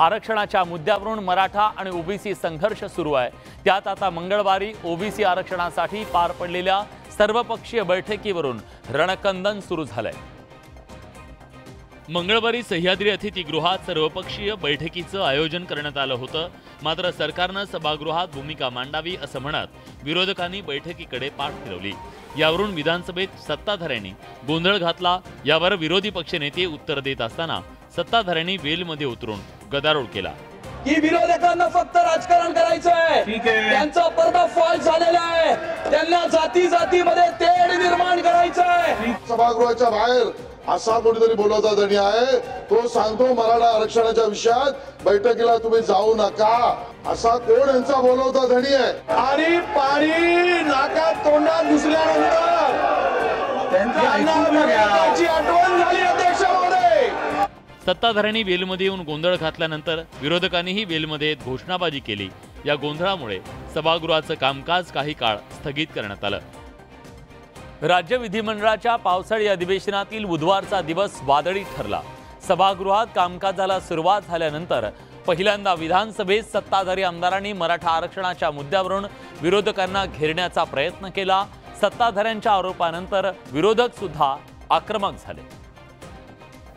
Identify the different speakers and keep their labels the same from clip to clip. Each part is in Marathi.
Speaker 1: आरक्षणाच्या मुद्द्यावरून मराठा आणि ओबीसी संघर्ष सुरू आहे। त्यात आता मंगळवारी ओबीसी आरक्षणासाठी पार पडलेल्या सर्वपक्षीय बैठकीवरून रणकंदन सुरू झालंय। मंगळवारी सह्याद्री अतिथीगृहात सर्वपक्षीय बैठकीचं आयोजन करण्यात आलं होतं। मात्र सरकारनं सभागृहात भूमिका मांडावी असं म्हणत विरोधकांनी बैठकीकडे पाठ फिरवली। यावरून विधानसभेत सत्ताधाऱ्यांनी गोंधळ घातला। यावर विरोधी पक्षनेते उत्तर देत असताना सत्ताधाऱ्यांनी वेलमध्ये उतरून गदारोळ केला
Speaker 2: की विरोधकांना फक्त राजकारण करायचं आहे, त्यांचा पर्दाफाश झालेला आहे, त्यांना जाती जातीमध्ये तेढ निर्माण करायचं आहे।
Speaker 3: सभागृहाच्या बाहेर असा कोणीतरी बोलवता धनी आहे, तो सांगतो मराठा आरक्षणाच्या विषयात बैठकीला तुम्ही जाऊ नका, असा कोण यांचा बोलवता धनी आहे।
Speaker 2: आणि पाणी नाकात तोंडात घुसल्यानंतर त्यांची आठवण झाली अध्यक्ष महोदय।
Speaker 1: सत्ताधाऱ्यांनी वेलमध्ये येऊन गोंधळ घातल्यानंतर विरोधकांनीही वेलमध्ये येत घोषणाबाजी केली। या गोंधळामुळे सभागृहाचं कामकाज काही काळ स्थगित करण्यात आलं। राज्य विधिमंडळाच्या पावसाळी अधिवेशनातील बुधवारचा दिवस वादळी ठरला। सभागृहात कामकाजाला सुरुवात झाल्यानंतर पहिल्यांदा विधानसभेत सत्ताधारी आमदारांनी मराठा आरक्षणाच्या मुद्द्यावरून विरोधकांना घेरण्याचा प्रयत्न केला। सत्ताधाऱ्यांच्या आरोपानंतर विरोधक सुद्धा आक्रमक झाले।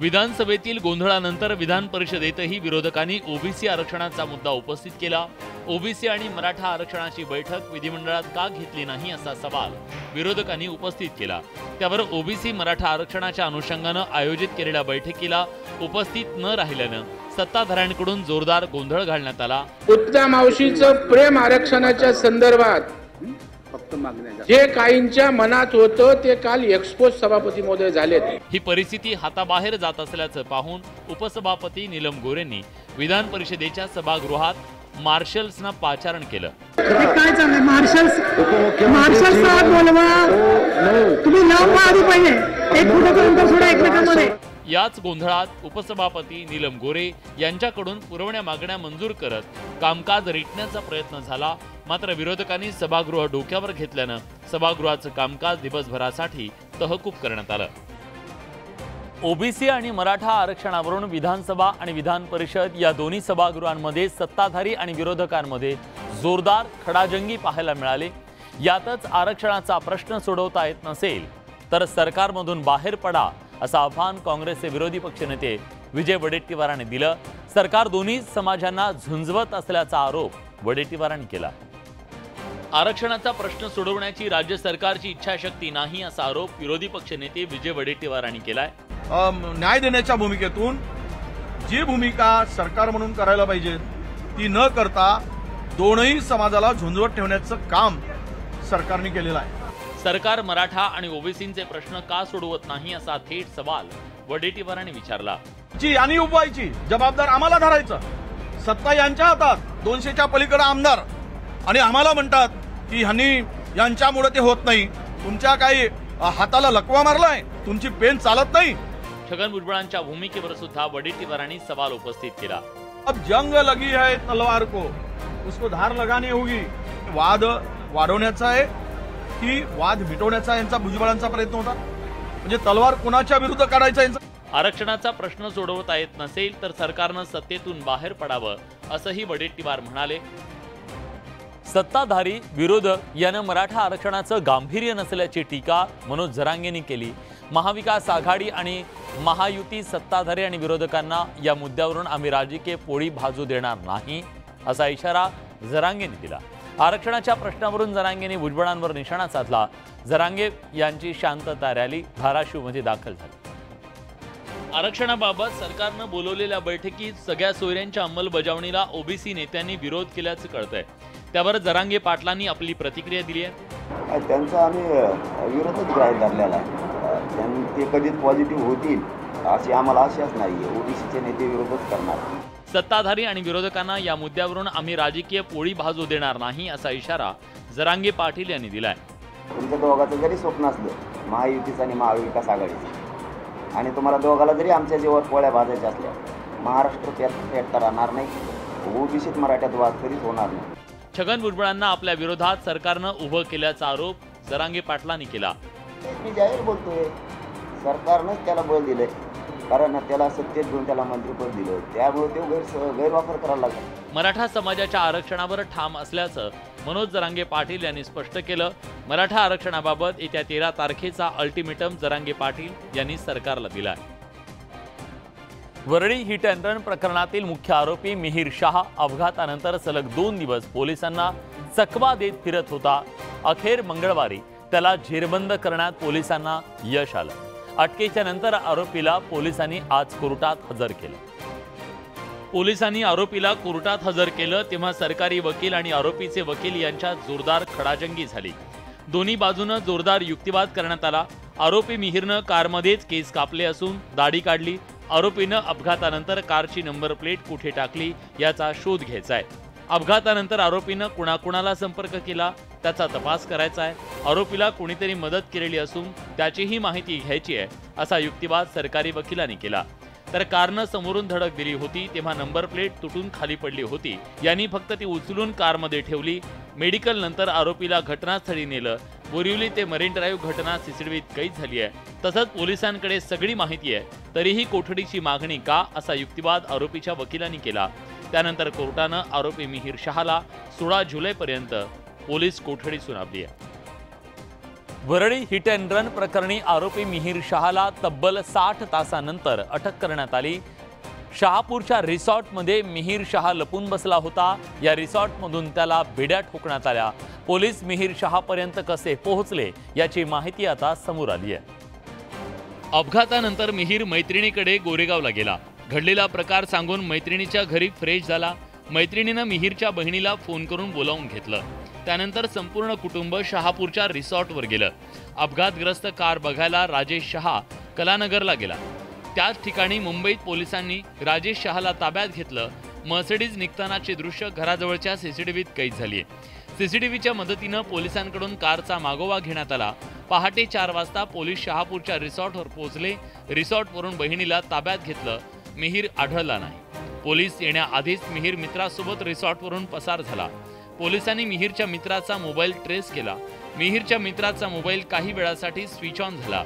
Speaker 1: विधानसभेतील गोंधळानंतर विधान परिषदेतही विरोधकांनी ओबीसी आरक्षणाचा मुद्दा उपस्थित केला। ओबीसी आणि मराठा आरक्षणाची बैठक विधिमंडळात का घेतली नाही असा सवाल विरोधकांनी उपस्थित केला। त्यावर ओबीसी मराठा आरक्षणाच्या अनुषंगानं आयोजित केलेल्या बैठकीला उपस्थित न राहिल्यानं सत्ताधाऱ्यांकडून जोरदार गोंधळ घालण्यात आला।
Speaker 4: उत्तम मावशीचं प्रेम आरक्षणाच्या संदर्भात जे काहींच्या मनात होतं ते काल एक्सपोज सभापती महोदय झालेत।
Speaker 1: ही परिस्थिती हाताबाहेर जात असल्याचं पाहून उपसभापती नीलम गोरेंनी विधान परिषदेच्या सभागृहात मार्शल्सना पाचारण केलं।
Speaker 5: काय चाललंय? मार्शल्स बोलवा, तुम्ही नाव आधी पाहिजे, एक फुटापर्यंत सोडा एकमेकांमध्ये।
Speaker 1: याच गोंधळात उपसभापती नीलम गोरे यांच्याकडून पुरवण्या मागण्या मंजूर करत कामकाज रेटण्याचा प्रयत्न झाला। मात्र विरोधकांनी सभागृह डोक्यावर घेतल्यानं सभागृहाचं कामकाज दिवसभरासाठी तहकूब करण्यात आलं। ओबीसी आणि मराठा आरक्षणावरून विधानसभा आणि विधान परिषद या दोन्ही सभागृहांमध्ये सत्ताधारी आणि विरोधकांमध्ये जोरदार खडाजंगी पाहायला मिळाली। यातच आरक्षणाचा प्रश्न सोडवता येत नसेल तर सरकारमधून बाहेर पडा असं आव्हान काँग्रेसचे विरोधी पक्षनेते विजय वडेट्टीवारांनी दिलं। सरकार दोन्ही समाजांना झुंजवत असल्याचा आरोप वडेट्टीवारांनी केला। आरक्षणाचा प्रश्न सोडवण्याची राज्य सरकारची इच्छाशक्ती नाही असा आरोप विरोधी पक्षनेते विजय वडेट्टीवारांनी केलाय।
Speaker 6: न्याय देण्याच्या भूमिकेतून जी भूमिका सरकार म्हणून करायला पाहिजे ती न करता दोनही समाजाला झुंजवत ठेवण्याचं काम सरकारने केलेलं आहे।
Speaker 1: सरकार मराठा आणि ओबीसींचे प्रश्न का सोडवत नाही असा थेट सवाल वडेट्टीवारांनी विचारला।
Speaker 6: जी आणि उपायची जबाबदार आम्हाला धरायचं, सत्ता यांच्या हातात, 200च्या पलीकडे आमदार, आणि आम्हाला म्हणतात की ह्यांनी यांच्यामुळे ते होत नाही, तुमच्या काही हाताला लकवा मारलाय, तुमची पेन चालत नाही।
Speaker 1: छगन भुजबळांच्या भूमिकेवर सुद्धा वडेट्टीवारांनी सवाल उपस्थित केला।
Speaker 6: अब जंग लगी है तलवार को, उसको धार लगानी होगी। वाद वाढवण्याचा आहे की वाद मिटवण्याचा यांचा भुजबळांचा प्रयत्न होता, म्हणजे तलवार कोणाच्या विरुद्ध काढायचा यांचा।
Speaker 1: आरक्षणाचा प्रश्न सोडवता येत नसेल तर सरकारनं सत्तेतून बाहेर पडावं असंही वडेट्टीवार म्हणाले। सत्ताधारी विरोधक यानं मराठा आरक्षणाचं गांभीर्य नसल्याची टीका मनोज जरांगेंनी केली। महाविकास आघाडी आणि महायुती सत्ताधारी आणि विरोधकांना या मुद्द्यावरून आम्ही राजकीय पोळी भाजू देणार नाही असा इशारा जरांगेंनी दिला। आरक्षणाच्या प्रश्नावरून जरांगेंनी भुजबळांवर निशाणा साधला। जरांगे यांची शांतता रॅली धाराशिवमध्ये दाखल झाली। आरक्षणाबाबत सरकारनं बोलवलेल्या बैठकीत सगळ्या सोयऱ्यांच्या अंमलबजावणीला ओबीसी नेत्यांनी विरोध केल्याचं कळतंय। त्यावर जरांगे पाटलांनी आपली प्रतिक्रिया दिली आहे।
Speaker 7: त्यांचा आम्ही विरोधच जाहीर धरलेला आहे, ते कधीच पॉझिटिव्ह होतील अशी आम्हाला आशाच नाही। ओबीसीचे नेते विरोधच करणार।
Speaker 1: सत्ताधारी आणि विरोधकांना या मुद्द्यावरून आम्ही राजकीय पोळी भाजू देणार नाही असा इशारा जरांगे पाटील यांनी दिलाय।
Speaker 7: तुमच्या दोघांचं जरी स्वप्न असलं महायुतीचं आणि महाविकास आघाडीचं, आणि तुम्हाला दोघाला जरी आमच्या जीवावर पोळ्या भाजायच्या असल्या, महाराष्ट्र पेटता राहणार नाही, ओबीसीत मराठ्यात वाद कधीच होणार नाही।
Speaker 1: छगन भुजबळांना आपल्या विरोधात सरकारनं उभं केल्याचा आरोप जरांगे पाटलांनी केला।
Speaker 7: मी जाहीर बोलतोय, सरकारनंच त्याला बळ दिलंय, कारण त्याला सत्तेत घेऊन त्याला मंत्रिपद दिलं, त्यामुळे तो गैरवापर करायला लागला.
Speaker 1: मराठा समाजाच्या आरक्षणावर ठाम असल्याचं मनोज जरांगे पाटील यांनी स्पष्ट केलं. मराठा आरक्षणाबाबत येत्या 13 तारखेचा अल्टिमेटम जरांगे पाटील यांनी सरकारला दिलाय. वरळी हिट अँड रन प्रकरणातील मुख्य आरोपी मिहीर शाह अपघातानंतर सलग 2 दिवस पोलिसांना चकवा देत फिरत होता. अखेर मंगळवारी त्याला जेरबंद करण्यात पोलिसांना यश आलं. अटकेच्या नंतर आरोपीला पोलिसांनी आज कोर्टात हजर केलं. पोलिसांनी आरोपीला कोर्टात हजर केलं तेव्हा सरकारी वकील आणि आरोपीचे वकील यांच्यात जोरदार खडाजंगी झाली. दोन्ही बाजूनं जोरदार युक्तिवाद करण्यात आला. आरोपी मिहीरनं कारमध्येच केस कापले असून दाढी काढली. आरोपीनं अपघातानंतर कारची नंबर प्लेट कुठे टाकली याचा शोध घ्यायचा आहे. अपघातानंतर आरोपीनं कुणाकुणाला संपर्क केला त्याचा तपास करायचा आहे. आरोपीला कोणीतरी मदत केलेली असून त्याचीही माहिती घ्यायची आहे असा युक्तिवाद सरकारी वकिलांनी केला. तर कारनं समोरून धडक दिली होती तेव्हा नंबर प्लेट तुटून खाली पडली होती. यांनी फक्त ती उचलून कारमध्ये ठेवली. मेडिकल नंतर आरोपीला घटनास्थळी नेलं. बोरिवली ते मरीन ड्राईव्ह घटना सीसीटीव्हीत कैद झाली आहे. तसंच पोलिसांकडे सगळी माहिती आहे तरीही कोठडीची मागणी का असा युक्तिवाद आरोपीच्या वकिलांनी केला. त्यानंतर कोर्टानं आरोपी मिहीर शहाला 16 जुलैपर्यंत पोलीस कोठडी सुनावली आहे. वरळी हिट अँड रन प्रकरणी आरोपी मिहीर शहाला तब्बल 60 तासानंतर अटक करण्यात आली. शहापूरच्या रिसॉर्टमध्ये मिहीर शहा लपून बसला होता. या रिसॉर्टमधून त्याला बेड्या ठोकण्यात आल्या. पोलीस मिहीर शहापर्यंत कसे पोहोचले याची माहिती आता समोर आली आहे. अपघातानंतर मिहीर मैत्रिणीकडे गोरेगावला गेला. घडलेला प्रकार सांगून मैत्रिणीच्या घरी फ्रेश झाला. मैत्रिणीनं मिहीरच्या बहिणीला फोन करून बोलावून घेतलं. त्यानंतर संपूर्ण कुटुंब शहापूरच्या रिसॉर्टवर गेलं. अपघातग्रस्त कार बघायला राजेश शहा कलानगरला गेला. त्याच ठिकाणी मुंबईत पोलिसांनी राजेश शहाला ताब्यात घेतलं. मर्सिडीज निघतानाचे दृश्य घराजवळच्या सीसीटीव्हीत कैद झाली आहे. सीसीटीव्हीच्या मदतीनं पोलिसांकडून कारचा मागोवा घेण्यात आला. पहाटे 4 वाजता पोलीस शहापूरच्या रिसॉर्टवर पोहोचले. रिसॉर्टवरून बहिणीला ताब्यात घेतलं. मिहीर आढळला नाही. पोलीस येण्याआधीच मिहीर मित्रासोबत रिसॉर्टवरून पसार झाला. पोलिसांनी मिहीरच्या मित्राचा मोबाईल ट्रेस केला. मिहीरच्या मित्राचा मोबाईल काही वेळासाठी स्विच ऑन झाला.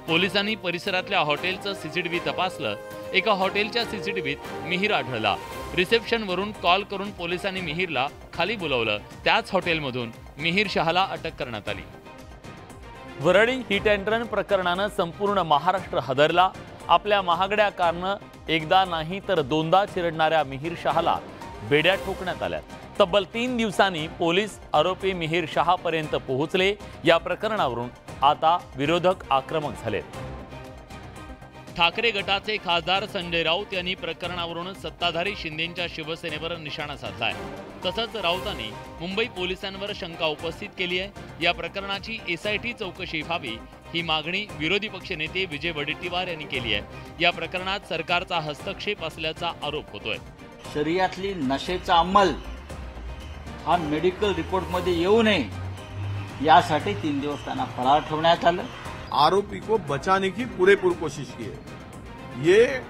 Speaker 1: पोलिसांनी परिसरातल्या हॉटेलचं सीसीटीव्ही तपासलं. एका हॉटेलच्या सीसीटीव्हीत मिहीर आढळला. रिसेप्शनवरून कॉल करून पोलिसांनी मिहीरला खाली बोलावलं. त्याच हॉटेलमधून मिहीर शहाला अटक करण्यात आली. वरळी हिट अँड रन प्रकरणानं संपूर्ण महाराष्ट्र हादरला. आपल्या महागड्या कारनं एकदा नाही तर 2दा चिरडणाऱ्या मिहीर शहाला बेड्या ठोकण्यात आल्या. तब्बल 3 दिवसांनी पोलीस आरोपी मिहीर शहापर्यंत पोहोचले. या प्रकरणावरून आता विरोधक आक्रमक झाले. ठाकरे गटाचे खासदार संजय राऊत यांनी प्रकरणावरून सत्ताधारी शिंदेंच्या शिवसेनेवर निशाणा साधलाय. तसंच राऊतांनी मुंबई पोलिसांवर शंका उपस्थित केली आहे. या प्रकरणाची SIT चौकशी व्हावी ही मागणी विरोधी पक्षनेते विजय वडेट्टीवार यांनी केली आहे. या प्रकरणात सरकारचा हस्तक्षेप असल्याचा आरोप होतोय.
Speaker 8: शरीयतली नशेचा अंमल हा मेडिकल रिपोर्टमध्ये येऊ नये यासाठी 3 दिवस त्यांना फरार ठेवण्यात आलं.
Speaker 6: आरोपी को बचाने की पूरेपूर कोशिश की है. ये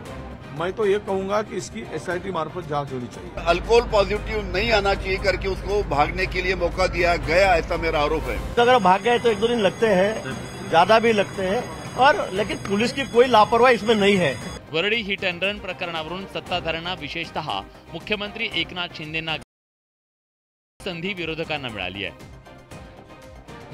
Speaker 6: मैं तो ये कहूंगा कि इसकी SIT मार्फत जांच होनी चाहिए.
Speaker 9: अल्कोहल पॉजिटिव नहीं आना चाहिए करके उसको भागने के लिए मौका दिया गया, ऐसा मेरा आरोप है.
Speaker 10: अगर भाग गए तो 1-2 दिन लगते हैं, ज्यादा भी लगते हैं, और लेकिन पुलिस की कोई लापरवाही इसमें नहीं है.
Speaker 1: वरळी हिट अँड रन प्रकरणावरून सत्ताधाऱ्यांना विशेषतः मुख्यमंत्री एकनाथ शिंदेंना संधी विरोधकांना मिळाली आहे.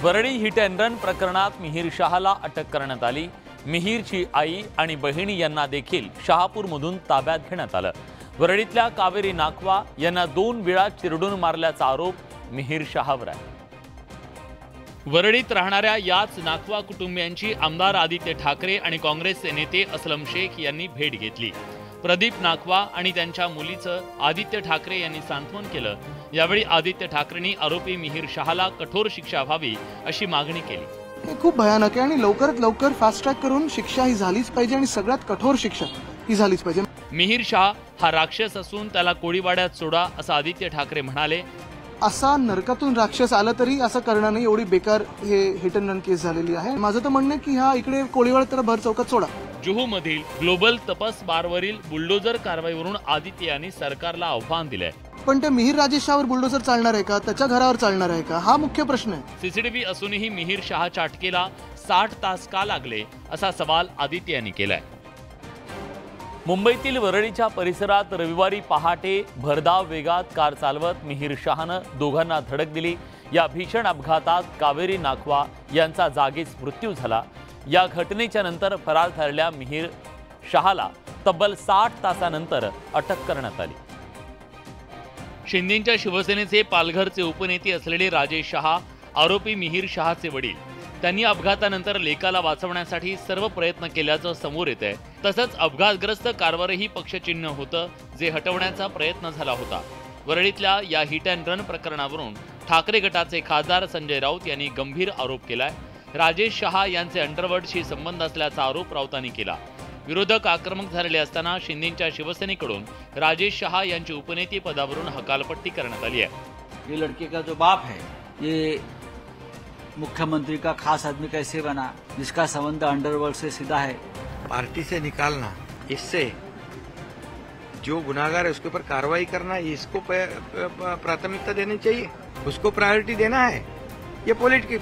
Speaker 1: वरळी हिट अँड रन प्रकरणात मिहीर शहाला अटक करण्यात आली. मिहीरची आई आणि बहिणी यांना देखील शहापूरमधून ताब्यात घेण्यात आलं. वरळीतल्या कावेरी नाखवा यांना 2 वेळा चिरडून मारल्याचा आरोप मिहीर शहावर आहे. वरळीत राहणाऱ्या याच नाखवा कुटुंबियांची आमदार आदित्य ठाकरे आणि काँग्रेसचे नेते असलम शेख यांनी भेट घेतली. प्रदीप नाखवा आणि त्यांच्या मुलीचं आदित्य ठाकरे यांनी सांत्वन केलं. यावेळी आदित्य ठाकरेंनी आरोपी मिहीर शहाला कठोर शिक्षा व्हावी अशी मागणी केली.
Speaker 11: हे खूप भयानक आहे आणि लवकरात लवकर फास्ट ट्रॅक करून शिक्षा ही झालीच पाहिजे आणि सगळ्यात कठोर शिक्षा ही झालीच पाहिजे.
Speaker 1: मिहीर शाह हा राक्षस असून त्याला कोळीवाड्यात सोडा असं आदित्य ठाकरे म्हणाले.
Speaker 11: असा नरकातून राक्षस आला तरी असं करणं नाही, एवढी बेकार हे हिट अँड रन केस झालेली आहे. माझं तर म्हणणं आहे की हा इकडे कोळीवाड्यात तर भर चौकात सोडा.
Speaker 1: जुहूमधील ग्लोबल तपस बारवरील बुलडोजर कारवाईवरून आदित्य यांनी सरकारला आव्हान दिलंय.
Speaker 11: पण ते मिहीर राजेश शहावर बुलडोजर चालणार आहे का, त्याच्या घरावर चालणार आहे का, हा मुख्य प्रश्न आहे.
Speaker 1: सीसीटीव्ही असूनही मिहीर शहाच्या अटकेला 60 तास का लागले असा सवाल आदित्य यांनी केलाय. मुंबईतील वरळीच्या परिसरात रविवारी पहाटे भरधाव वेगात कार चालवत मिहीर शहानं दोघांना धडक दिली। या भीषण अपघातात कावेरी नाखवा यांचा जागीच मृत्यू झाला। या घटनेच्या नंतर फरार झालेल्या मिहीर शहाला तब्बल 60 तासानंतर अटक करण्यात आली। शिंदेंच्या शिवसेनेचे पालघरचे उपनेते असलेले राजेश शहा आरोपी मिहीर शहाचे वडील, त्यांनी अपघातानंतर लेकाला वाचवण्यासाठी सर्व प्रयत्न केल्याचं समोर येत आहे। तसंच अपघातग्रस्त कारवरही पक्षचिन्ह होतं, जे हटवण्याचा प्रयत्न झाला होता। वरळीतल्या या हिट अँड रन प्रकरणावरून ठाकरे गटाचे खासदार संजय राऊत यांनी गंभीर आरोप केलाय। राजेश शहा यांचे अंडरवर्ल्डशी संबंध असल्याचा आरोप राऊतांनी केला। विरोधक आक्रमक झालेले असताना शिंदेंच्या शिवसेनेकडून राजेश शहा यांची उपनेते पदावरून हकालपट्टी करण्यात आली आहे।
Speaker 8: ये लड़के का जो बाप है, ये मुख्यमंत्री का खास आदमी कैसे बना, जिसका संबंध अंडरवर्ल्ड से सीधा है।
Speaker 12: पार्टी से निकालना, इससे जो गुनाहगार है उसके ऊपर कार्रवाई करना, इसको प्राथमिकता देनी चाहिए, उसको प्रायोरिटी देना है, ये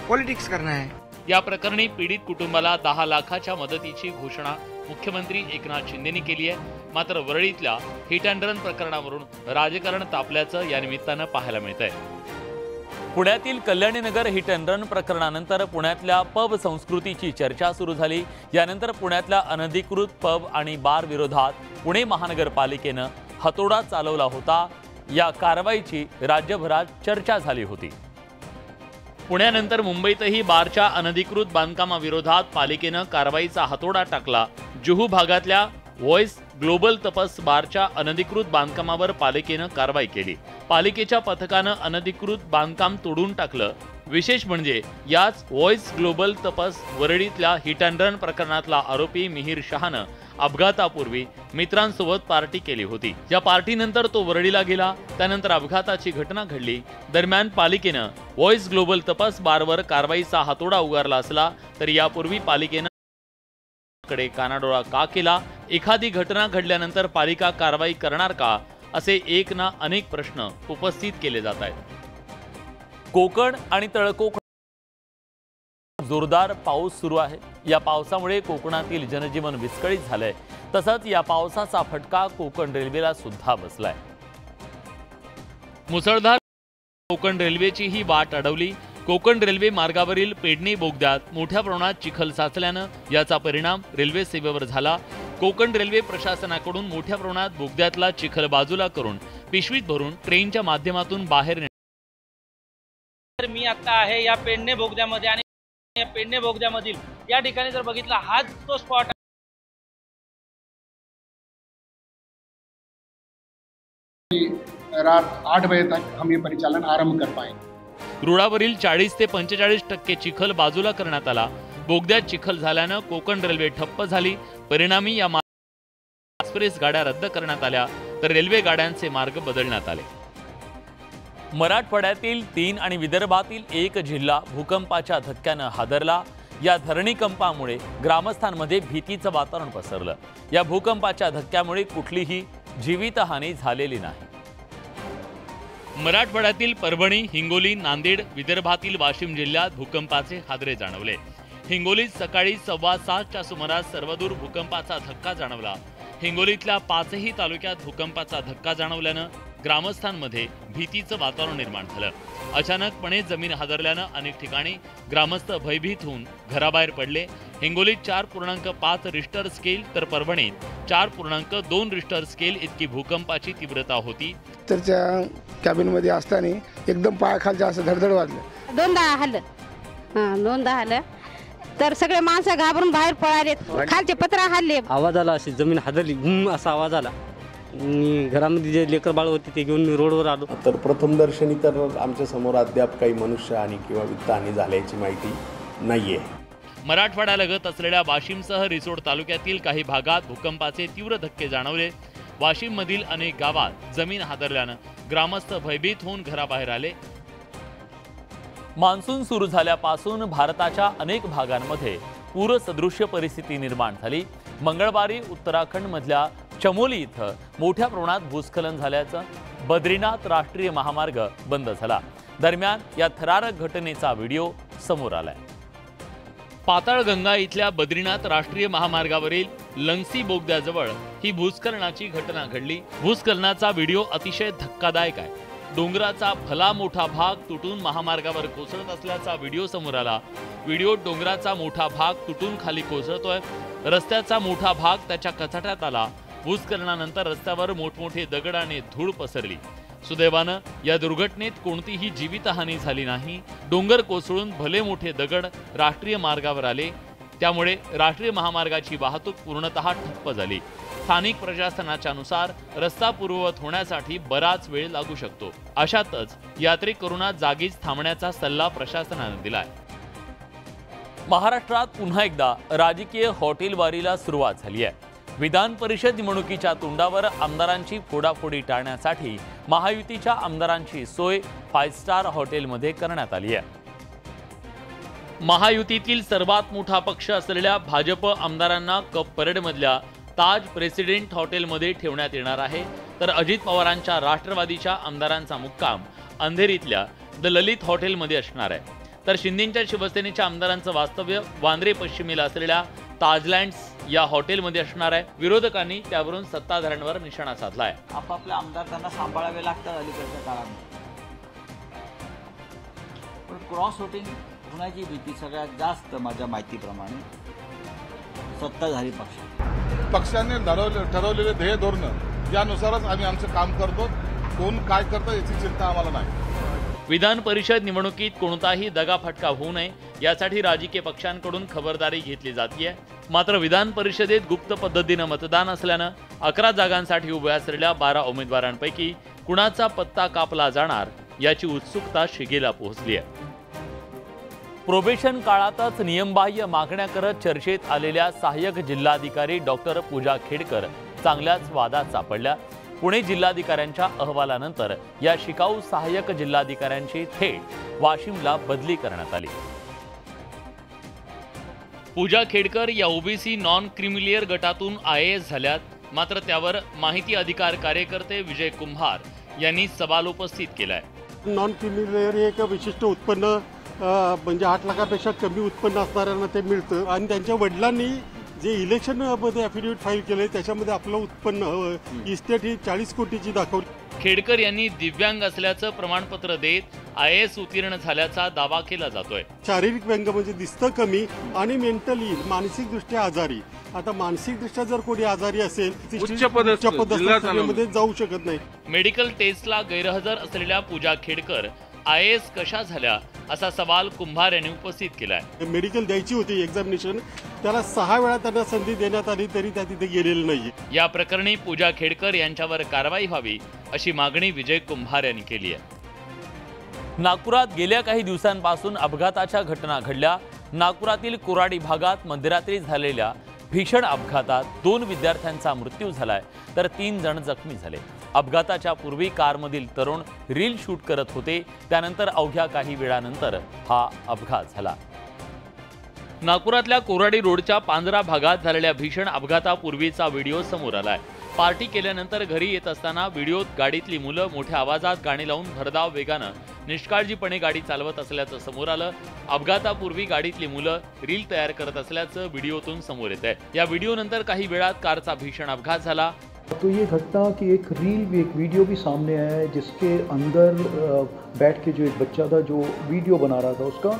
Speaker 12: पॉलिटिक्स करना है।
Speaker 1: या प्रकरणी पीडित कुटुंबाला 10 लाखाच्या मदतीची घोषणा मुख्यमंत्री एकनाथ शिंदेंनी केली आहे। मात्र वरळीतल्या हिट अँड रन प्रकरणावरून राजकारण तापल्याचं या निमित्तानं पाहायला मिळतंय। पुण्यातील कल्याणीनगर हिट अँड रन प्रकरणानंतर पुण्यातल्या पब संस्कृतीची चर्चा सुरू झाली। यानंतर पुण्यातल्या अनधिकृत पब आणि बार विरोधात पुणे महानगरपालिकेनं हातोडा चालवला होता। या कारवाईची राज्यभरात चर्चा झाली होती। पुण्यानंतर मुंबईतही बारच्या अनधिकृत बांधकामाविरोधात पालिकेनं कारवाईचा हातोडा टाकला। जुहू भागातल्या व्हॉइस ग्लोबल तपस बारच्या अनधिकृत बांधकामावर पालिकेनं कारवाई केली। पालिकेच्या पथकानं अनधिकृत बांधकाम तोडून टाकलं। विशेष म्हणजे याच व्हॉइस ग्लोबल तपस वरळीतल्या हिट अँड रन प्रकरणातला आरोपी मिहीर शहानं अपघातापूर्वी मित्रांसोबत पार्टी केली होती। या पार्टीनंतर तो वरळीला गेला, त्यानंतर अपघाताची घटना घडली। दरम्यान पालिकेनं व्हॉइस ग्लोबल तपस बारवर कारवाईचा हातोडा उगारला असला तरी यापूर्वी पालिकेनं कडे कानाडोळा का केला? एखादी घटना घडल्यानंतर पालिका कारवाई करणार का? असे एक ना अनेक प्रश्न उपस्थित केले जात आहेत। कोकण आणि तळकोकण जोरदार पाऊस सुरू आहे। या पावसामुळे कोकणातील जनजीवन विस्कळीत झालंय। तसंच या पावसाचा फटका कोकण रेल्वेला सुद्धा बसलाय। मुसळधार कोकण रेल्वेची ही वाट अडवली। कोकण रेल्वे मार्गावरील पेडणे बोगद्यात मोठ्या प्रमाणात चिखल साचल्यानं याचा परिणाम रेल्वे सेवेवर झाला। कोकण रेल्वे प्रशासनाकडून मोठ्या प्रमाणात बोगद्यातला चिखल बाजूला करून पिशवीत भरून ट्रेनच्या माध्यमातून बाहेर
Speaker 13: तर मी आता आहे या पेडणे बोगद्यामध्ये आणि या पेडणे बोगद्यामधील या ठिकाणी जर बघितला हाच तो स्पॉट
Speaker 14: रात 8 बजे तक हम ये परिचालन आरंभ कर पाएंगे।
Speaker 1: रुळावरील 40 ते 45% चिखल बाजूला करण्यात आला। बोगद्यात चिखल झाल्यानं कोकण रेल्वे ठप्प झाली। परिणामी या एक्सप्रेस गाड्या रद्द करण्यात आल्या तर रेल्वे गाड्यांचे मार्ग बदलण्यात आले। मराठवाड्यातील 3 आणि विदर्भातील 1 जिल्हा भूकंपाच्या धक्क्यानं हादरला। या धरणीकंपामुळे ग्रामस्थांमध्ये भीतीचं वातावरण पसरलं। या भूकंपाच्या धक्क्यामुळे कुठलीही जीवितहानी झालेली नाही। मराठवाड्यातील परभणी, हिंगोली, नांदेड, विदर्भातील वाशिम जिल्ह्यात भूकंपाचे हादरे जाणवले। हिंगोलीत सकाळी 7:15च्या सुमारास सर्वदूर भूकंपाचा धक्का जाणवला। हिंगोलीतल्या 5ही तालुक्यात भूकंपाचा धक्का जाणवल्यानं ग्रामस्थांमध्ये भीतीचं वातावरण निर्माण झालं। अचानकपणे जमीन हादरल्यानं अनेक ठिकाणी ग्रामस्थ भयभीत होऊन घराबाहेर पडले। हिंगोलीत 4.5 रिश्टर स्केल तर परभणीत 4.2 रिश्टर स्केल इतकी भूकंपाची तीव्रता होती।
Speaker 15: तर त्या कॅबिनमध्ये असताना एकदम पायाखालच्या असं धडधड वाजलं।
Speaker 16: दोनदा हल्लं तर सगळे माणसं घाबरून बाहेर पळाले, खालचे पत्रा हल्ले।
Speaker 17: आवाज आला, अशी जमीन हादरली, घुम असा आवाज आला। घरामध्ये जे लेकर बाळ होते ते घेऊन मी रोडवर आलो।
Speaker 18: तर प्रथमदर्शनी तर आमच्या समोर अद्याप काही मनुष्यहानी किंवा वित्तहानी झाल्याची माहिती नाहीये।
Speaker 1: मराठवाड्यालगत असलेल्या वाशिमसह रिसोड तालुक्यातील काही भागात भूकंपाचे तीव्र धक्के जाणवले। वाशिममधील अनेक गावात जमीन हादरल्यानं ग्रामस्थ भयभीत होऊन घराबाहेर आले। मान्सून सुरू झाल्यापासून भारताच्या अनेक भागांमध्ये पूरसदृश्य परिस्थिती निर्माण झाली। मंगळवारी उत्तराखंडमधल्या चमोली इथं मोठ्या प्रमाणात भूस्खलन झाल्याचं बद्रीनाथ राष्ट्रीय महामार्ग बंद झाला। दरम्यान या थरारक घटनेचा व्हिडिओ समोर आलाय। पाताळगंगा इथल्या बद्रीनाथ राष्ट्रीय महामार्गावरील लंगसी बोगद्याजवळ ही भूस्खलनाची घटना घडली। भूस्खलनाचा व्हिडिओ अतिशय धक्कादायक आहे। डोंगराचा भला मोठा भाग तुटून महामार्गावर कोसळत असल्याचा व्हिडिओ समोर आला। व्हिडिओत डोंगराचा मोठा भाग तुटून खाली कोसळतोय। रस्त्याचा मोठा भाग त्याच्या कचाट्यात आला। भूस्खलनानंतर रस्त्यावर मोठमोठे दगड आणि धूळ पसरली। सुदैवानं या दुर्घटनेत कोणतीही जीवितहानी झाली नाही। डोंगर कोसळून भले मोठे दगड राष्ट्रीय मार्गावर आले, त्यामुळे राष्ट्रीय महामार्गाची वाहतूक पूर्णतः ठप्प झाली। स्थानिक प्रशासनाच्या नुसार रस्ता पूर्ववत होण्यासाठी बराच वेळ लागू शकतो। अशातच यात्रेकरूंना जागीच थांबण्याचा सल्ला प्रशासनाने दिलाय। महाराष्ट्रात पुन्हा एकदा राजकीय हॉटेलवारीला सुरुवात झाली आहे। विधान परिषद निवडणुकीच्या तोंडावर आमदारांची फोडाफोडी टाळण्यासाठी महायुतीच्या आमदारांची सोय 5 स्टार हॉटेलमध्ये करण्यात आली आहे। महायुतीतील सर्वात मोठा पक्ष असलेल्या भाजप आमदारांना कप परेडमधल्या ताज प्रेसिडेंट हॉटेलमध्ये ठेवण्यात येणार आहे, तर अजित पवारांच्या राष्ट्रवादीच्या आमदारांचा मुक्काम अंधेरीतल्या द ललित हॉटेलमध्ये असणार आहे। तर शिंदेच्या शिवसेनेच्या आमदारांचं वास्तव्य वांद्रे पश्चिमेला असलेल्या ताजलँड्स या हॉटेलमध्ये असणार आहे। विरोधकांनी त्यावरून सत्ताधाऱ्यांवर निशाणा साधलाय।
Speaker 8: आपापले आमदार त्यांना सांभाळावे लागतात अलीकडच्या काळामध्ये, पण क्रॉस वोटिंग होण्याची भीती सगळ्यात जास्त माझ्या माहितीप्रमाणे सत्ताधारी
Speaker 3: पक्षाने ठरवलेले ध्येय धोरण यानुसारच आम्ही आमचं काम करतो। कोण काय करतं याची चिंता आम्हाला नाही।
Speaker 1: विधान परिषद निवडणुकीत कोणताही दगाफटका होऊ नये यासाठी राजकीय पक्षांकडून खबरदारी घेतली जाते। मात्र विधान परिषदेत गुप्त पद्धतीनं मतदान असल्यानं 11 जागांसाठी उभ्या असलेल्या 12 उमेदवारांपैकी कुणाचा पत्ता कापला जाणार याची उत्सुकता शिगेला पोहोचली आहे। प्रोबेशन काळातच नियमबाह्य मागण्या करत चर्चेत आलेल्या सहाय्यक जिल्हाधिकारी डॉक्टर पूजा खेडकर चांगल्याच वादात सापडल्या। पुणे जिल्हाधिकाऱ्यांच्या अहवालानंतर या शिकाऊ सहाय्यक जिल्हाधिकाऱ्यांची थेट वाशिमला बदली करण्यात आली। पूजा खेडकर या ओबीसी नॉन क्रिमिलियर गटातून IAS झाल्यात, मात्र त्यावर माहिती अधिकार कार्यकर्ते विजय कुंभार यांनी सवाल उपस्थित केलाय।
Speaker 19: नॉन क्रिमिलियर हे एक विशिष्ट उत्पन्न म्हणजे 8 लाखापेक्षा कमी उत्पन्न असणाऱ्यांना ते मिळतं आणि त्यांच्या वडिलांनी जे इलेक्शन मध्ये ॲफिडेव्हिट फाईल केले त्याच्यामध्ये आपलं उत्पन्न इस्टेट ही 40 कोटीची दाखवली।
Speaker 1: खेडकर यांनी दिव्यांग असल्याचं प्रमाणपत्र देत IAS उत्तीर्ण झाल्याचा दावा केला जातोय।
Speaker 19: शारीरिक व्यंग म्हणजे दिसतं कमी आणि मेंटली मानसिकदृष्ट्या आजारी। आता मानसिकदृष्ट्या जर कोणी आजारी असेल उच्च पदामध्ये जाऊ शकत नाही।
Speaker 1: मेडिकल टेस्टला गैरहजर असलेल्या पूजा खेडकर IAS कशा झाल्या असा सवाल कुंभार यांनी उपस्थित केलाय।
Speaker 19: मेडिकल द्यायची होती एक्झामिनेशन, त्याला 6 वेळा त्यांना संधी देण्यात आली तरी त्या तिथे गेलेले नाही।
Speaker 1: या प्रकरणी पूजा खेडकर यांच्यावर कारवाई व्हावी अशी मागणी विजय कुंभार यांनी केली आहे। नागपुरात गेल्या काही दिवसांपासून अपघाताच्या घटना घडल्या। नागपुरातील कोराडी भागात मध्यरात्री झालेल्या भीषण अपघातात 2 विद्यार्थ्यांचा मृत्यू झालाय, तर 3 जण जखमी झाले। अपघाताच्या पूर्वी कारमधील तरुण रील शूट करत होते, त्यानंतर अवघ्या काही वेळानंतर हा अपघात झाला। नागपुरातल्या कोराडी रोडच्या पांजरा भागात झालेल्या भीषण अपघातापूर्वीचा व्हिडिओ समोर आलाय। पार्टी केल्यानंतर घरी येत असताना व्हिडिओत गाडीतली मुलं मोठ्या आवाजात गाणी लावून भरधाव वेगानं निष्काळजीपणे गाडी चालवत असल्याचं समोर आलं। अपघातापूर्वी गाडीतली मुलं रील तयार करत असल्याचं व्हिडिओतून समोर येत आहे। या व्हिडिओनंतर काही वेळात कारचा भीषण अपघात झाला।
Speaker 20: तो ये घटना कि एक वीडियो भी सामने आया है जिसके अंदर बैठ के जो एक बच्चा था जो वीडियो बना रहा था उसका,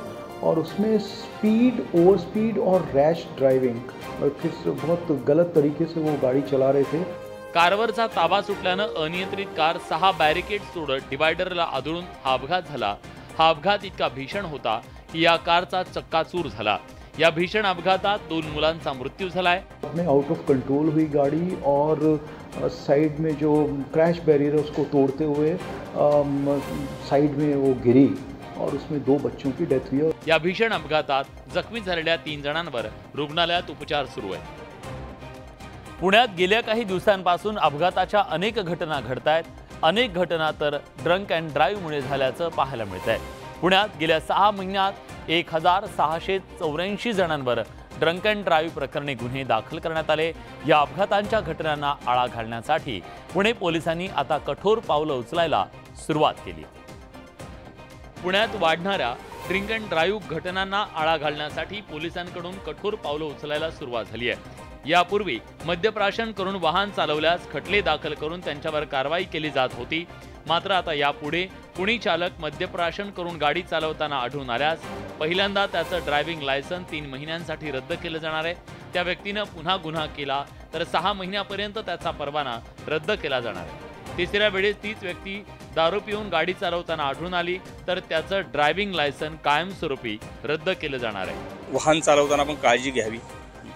Speaker 20: और उसमें स्पीड, ओवर स्पीड और रैश ड्राइविंग और किस बहुत गलत तरीके से वो गाड़ी चला रहे थे।
Speaker 1: कारवरचा ताबा सुटल्यानं अनियंत्रित कार 6 बॅरिकेड तोडत डिवायडरला आदळून हा अपघात झाला। हा अपघात इतका भीषण होता की या कारचा चक्काचूर झाला। या भीषण अपघातात 2 मुलांचा मृत्यू झालाय।
Speaker 20: आउट ऑफ कंट्रोल हुई गाड़ी और साइड में जो क्रैश बैरियर है उसको तोड़ते हुए साइड में वो गिरी और उसमें 2 बच्चों की डेथ हुई।
Speaker 1: या भीषण अपघातात जखमी झालेल्या 3 जणांवर रुग्णालयात उपचार सुरू आहे। पुण्यात गेल्या काही दिवसांपासून अपघाताच्या अनेक घटना घडतायत। अनेक घटना तर ड्रंक अँड ड्राईव्हमुळे झाल्याचं पाहायला मिळतंय। पुण्यात गेल्या 6 महिन्यात 1684 जणांवर ड्रंक अँड ड्राईव्ह प्रकरणी गुन्हे दाखल करण्यात आले। या अपघातांच्या घटनांना आळा घालण्यासाठी पुणे पोलिसांनी आता कठोर पावलं उचलायला सुरुवात केली। पुण्यात वाढणाऱ्या ड्रिंक अँड ड्राईव्ह घटनांना आळा घालण्यासाठी पोलिसांकडून कठोर पावलं उचलायला सुरुवात झाली आहे। यापूर्वी मद्यप्राशन करून वाहन चालवल्यास खटले दाखल करून त्यांच्यावर कारवाई केली जात होती। मात्र आता यापुढे कुणी चालक मद्यप्राशन करून गाडी चालवताना आढळून आल्यास पहिल्यांदा त्याचं ड्रायव्हिंग लायसन्स 3 महिन्यांसाठी रद्द केलं जाणार आहे। त्या व्यक्तीनं पुन्हा गुन्हा केला तर 6 महिन्यापर्यंत त्याचा परवाना रद्द केला जाणार आहे। तिसऱ्या वेळेस तीच व्यक्ती दारू पिऊन गाडी चालवताना आढळून आली तर त्याचं ड्रायव्हिंग लायसन्स कायमस्वरूपी रद्द केलं जाणार आहे।
Speaker 21: वाहन चालवताना आपण काळजी घ्यावी,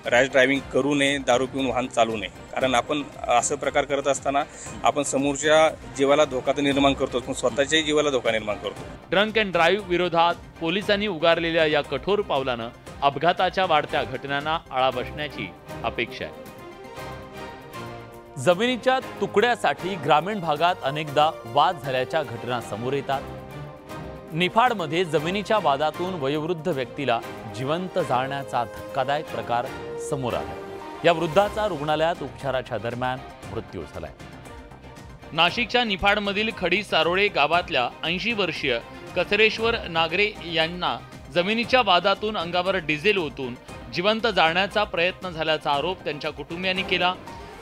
Speaker 21: रॅश ड्रायव्हिंग करू नये, दारू पिऊन वाहन चालू नये, कारण आपण असं प्रकार करत असताना आपण समोरच्या जीवाला धोका तर निर्माण करतो पण स्वतःच्याही जीवाला धोका निर्माण करतो।
Speaker 1: ड्रंक अँड ड्राईव्ह विरोधात पोलिसांनी उगारलेल्या या कठोर पावलानं अपघाताच्या वाढत्या घटनांना आळा बसण्याची अपेक्षा आहे। जमिनीच्या तुकड्यासाठी ग्रामीण भागात अनेकदा वाद झाल्याच्या घटना समोर येतात। निफाडमध्ये जमिनीच्या वादातून वयोवृद्ध व्यक्तीला जिवंत जाळण्याचा धक्कादायक प्रकार समोर आला। या वृद्धाचा रुग्णालयात उपचाराच्या दरम्यान मृत्यू झालाय। नाशिकच्या निफाडमधील खडी सारोळे गावातल्या 80 वर्षीय कचरेश्वर नागरे यांना जमिनीच्या वादातून अंगावर डिझेल ओतून जिवंत जाळण्याचा प्रयत्न झाल्याचा आरोप त्यांच्या कुटुंबियांनी केला।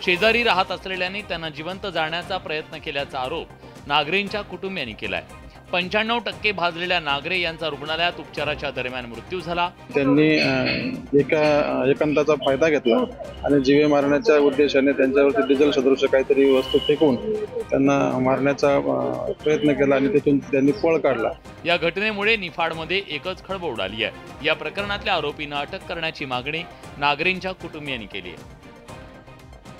Speaker 1: शेजारी राहत असलेल्यांनी त्यांना जिवंत जाळण्याचा प्रयत्न केल्याचा आरोप नागरेंच्या कुटुंबियांनी केलाय। 95% भाजलेल्या नागरे यांचा रुग्णालयात उपचाराच्या दरम्यान मृत्यू झाला।
Speaker 22: त्यांनी एकांताचा फायदा घेतला आणि जीवे मारण्याच्या उद्देशाने त्यांच्यावरती डिझेल सदृश काहीतरी वस्तू फेकून त्यांना मारण्याचा प्रयत्न केला आणि तिथून त्यांनी पळ काढला।
Speaker 1: या घटनेमुळे निफाडमध्ये एकच खळबळ उडाली आहे। या प्रकरणातल्या आरोपींना अटक करण्याची मागणी नागरेंच्या कुटुंबियांनी केली आहे।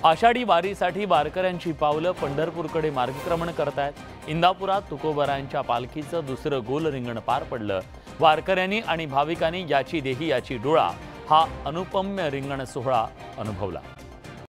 Speaker 1: आषाढी वारीसाठी वारकऱ्यांची पावलं पंढरपूरकडे मार्गक्रमण करतायत। इंदापुरात तुकोबरायांच्या पालखीचं दुसरं गोल रिंगण पार पडलं। वारकऱ्यांनी आणि भाविकांनी याची देही याची डोळा हा अनुपम्य रिंगण सोहळा अनुभवला।